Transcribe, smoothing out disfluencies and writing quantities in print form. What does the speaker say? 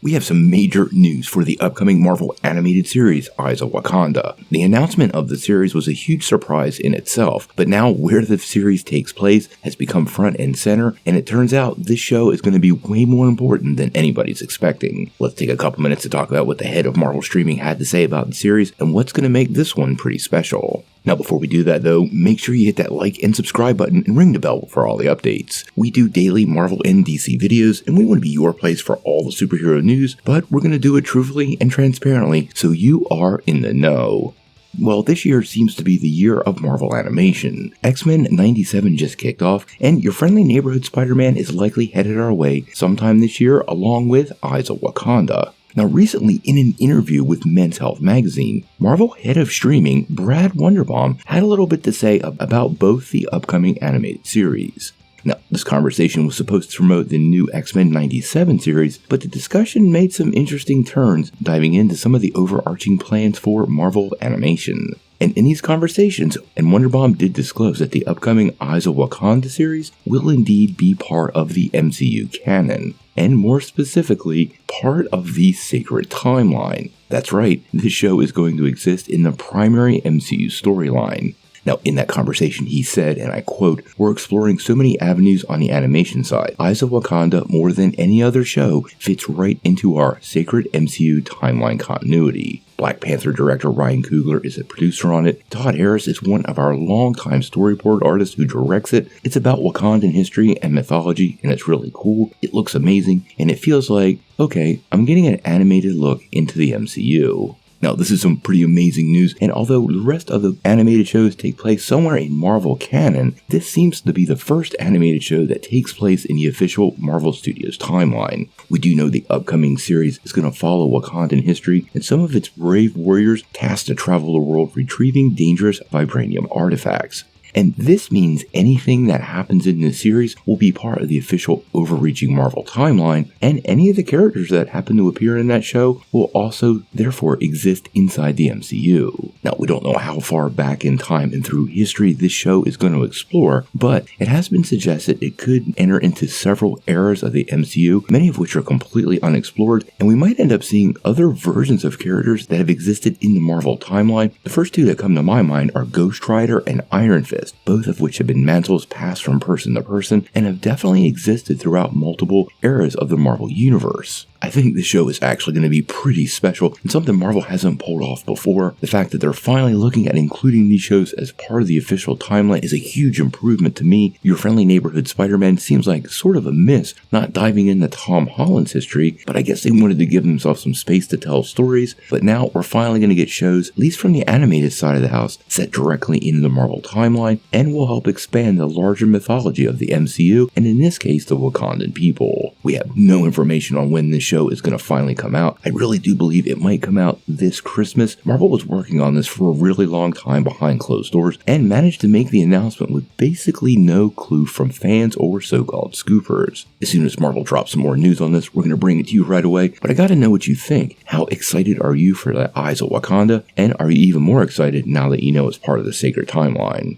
we have some major news for the upcoming Marvel animated series, Eyes of Wakanda. The announcement of the series was a huge surprise in itself, but now where the series takes place has become front and center, and it turns out this show is going to be way more important than anybody's expecting. Let's take a couple minutes to talk about what the head of Marvel Streaming had to say about the series and what's going to make this one pretty special. Now before we do that though, make sure you hit that like and subscribe button and ring the bell for all the updates. We do daily Marvel and DC videos, and we want to be your place for all the superhero news, but we're going to do it truthfully and transparently so you are in the know. Well, this year seems to be the year of Marvel animation. X-Men 97 just kicked off, and your friendly neighborhood Spider-Man is likely headed our way sometime this year along with Eyes of Wakanda. Now recently, in an interview with Men's Health magazine, Marvel head of streaming Brad Winderbaum had a little bit to say about both the upcoming animated series. Now, this conversation was supposed to promote the new X-Men 97 series, but the discussion made some interesting turns, diving into some of the overarching plans for Marvel animation. And in these conversations, and Winderbaum did disclose that the upcoming Eyes of Wakanda series will indeed be part of the MCU canon, and more specifically, part of the Sacred Timeline. That's right, this show is going to exist in the primary MCU storyline. Now, in that conversation, he said, and I quote, "We're exploring so many avenues on the animation side. Eyes of Wakanda, more than any other show, fits right into our sacred MCU timeline continuity. Black Panther director Ryan Coogler is a producer on it. Todd Harris is one of our longtime storyboard artists who directs it. It's about Wakandan history and mythology, and it's really cool. It looks amazing, and it feels like, okay, I'm getting an animated look into the MCU. Now, this is some pretty amazing news, and although the rest of the animated shows take place somewhere in Marvel canon, this seems to be the first animated show that takes place in the official Marvel Studios timeline. We do know the upcoming series is going to follow Wakandan history and some of its brave warriors tasked to travel the world retrieving dangerous vibranium artifacts. And this means anything that happens in this series will be part of the official overreaching Marvel timeline, and any of the characters that happen to appear in that show will also therefore exist inside the MCU. Now, we don't know how far back in time and through history this show is going to explore, but it has been suggested it could enter into several eras of the MCU, many of which are completely unexplored, and we might end up seeing other versions of characters that have existed in the Marvel timeline. The first two that come to my mind are Ghost Rider and Iron Fist, both of which have been mantles passed from person to person and have definitely existed throughout multiple eras of the Marvel Universe. I think this show is actually going to be pretty special and something Marvel hasn't pulled off before. The fact that they're finally looking at including these shows as part of the official timeline is a huge improvement to me. Your friendly neighborhood Spider-Man seems like sort of a miss, not diving into Tom Holland's history, but I guess they wanted to give themselves some space to tell stories. But now we're finally going to get shows, at least from the animated side of the house, set directly into the Marvel timeline and will help expand the larger mythology of the MCU, and in this case, the Wakandan people. We have no information on when this show is going to finally come out. I really do believe it might come out this Christmas. Marvel was working on this for a really long time behind closed doors and managed to make the announcement with basically no clue from fans or so-called scoopers. As soon as Marvel drops some more news on this, we're going to bring it to you right away, but I gotta know what you think. How excited are you for the Eyes of Wakanda? And are you even more excited now that you know it's part of the Sacred Timeline?